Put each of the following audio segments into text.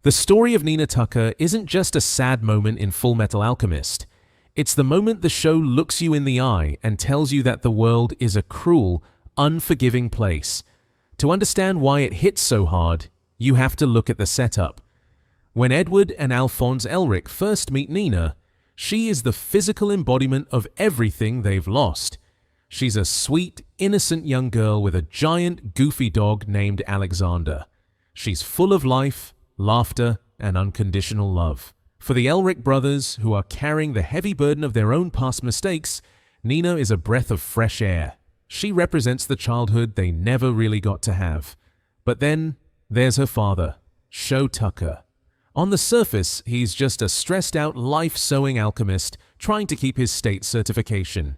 The story of Nina Tucker isn't just a sad moment in Fullmetal Alchemist. It's the moment the show looks you in the eye and tells you that the world is a cruel, unforgiving place. To understand why it hits so hard, you have to look at the setup. When Edward and Alphonse Elric first meet Nina, she is the physical embodiment of everything they've lost. She's a sweet, innocent young girl with a giant, goofy dog named Alexander. She's full of life, laughter, and unconditional love. For the Elric brothers, who are carrying the heavy burden of their own past mistakes, Nina is a breath of fresh air. She represents the childhood they never really got to have. But then, there's her father, Shou Tucker. On the surface, he's just a stressed-out, life-sowing alchemist trying to keep his state certification.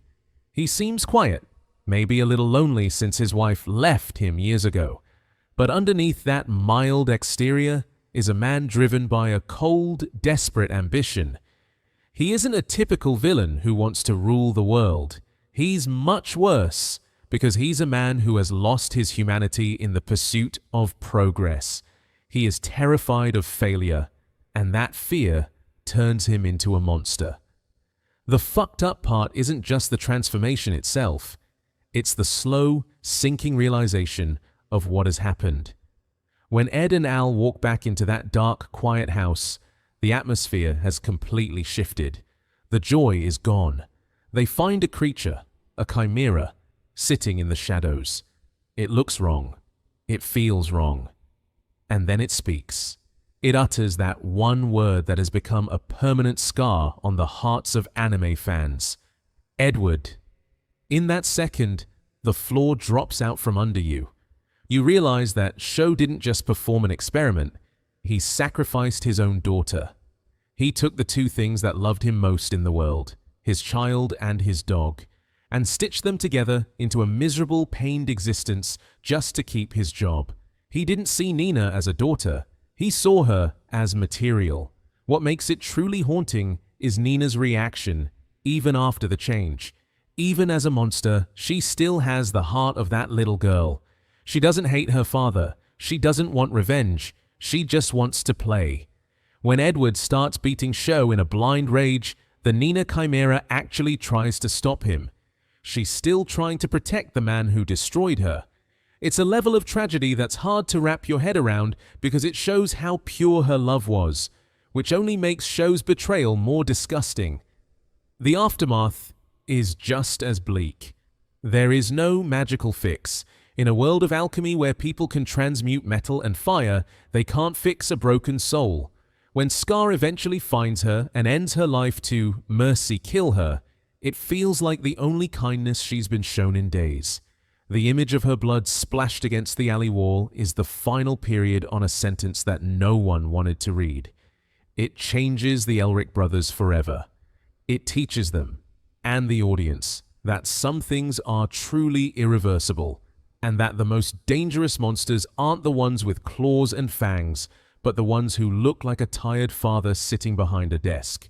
He seems quiet, maybe a little lonely since his wife left him years ago. But underneath that mild exterior is a man driven by a cold, desperate ambition. He isn't a typical villain who wants to rule the world. He's much worse, because he's a man who has lost his humanity in the pursuit of progress. He is terrified of failure, and that fear turns him into a monster. The fucked up part isn't just the transformation itself. It's the slow, sinking realization of what has happened. When Ed and Al walk back into that dark, quiet house, the atmosphere has completely shifted. The joy is gone. They find a creature, a chimera, sitting in the shadows. It looks wrong. It feels wrong. And then it speaks. It utters that one word that has become a permanent scar on the hearts of anime fans. Edward. In that second, the floor drops out from under you. You realize that Shou didn't just perform an experiment, he sacrificed his own daughter. He took the two things that loved him most in the world, his child and his dog, and stitched them together into a miserable, pained existence just to keep his job. He didn't see Nina as a daughter, he saw her as material. What makes it truly haunting is Nina's reaction, even after the change. Even as a monster, she still has the heart of that little girl. She doesn't hate her father, she doesn't want revenge, she just wants to play. When Edward starts beating Shou in a blind rage, the Nina Chimera actually tries to stop him. She's still trying to protect the man who destroyed her. It's a level of tragedy that's hard to wrap your head around because it shows how pure her love was, which only makes Shou's betrayal more disgusting. The aftermath is just as bleak. There is no magical fix. In a world of alchemy where people can transmute metal and fire, they can't fix a broken soul. When Scar eventually finds her and ends her life to mercy kill her, it feels like the only kindness she's been shown in days. The image of her blood splashed against the alley wall is the final period on a sentence that no one wanted to read. It changes the Elric brothers forever. It teaches them, and the audience, that some things are truly irreversible, and that the most dangerous monsters aren't the ones with claws and fangs, but the ones who look like a tired father sitting behind a desk.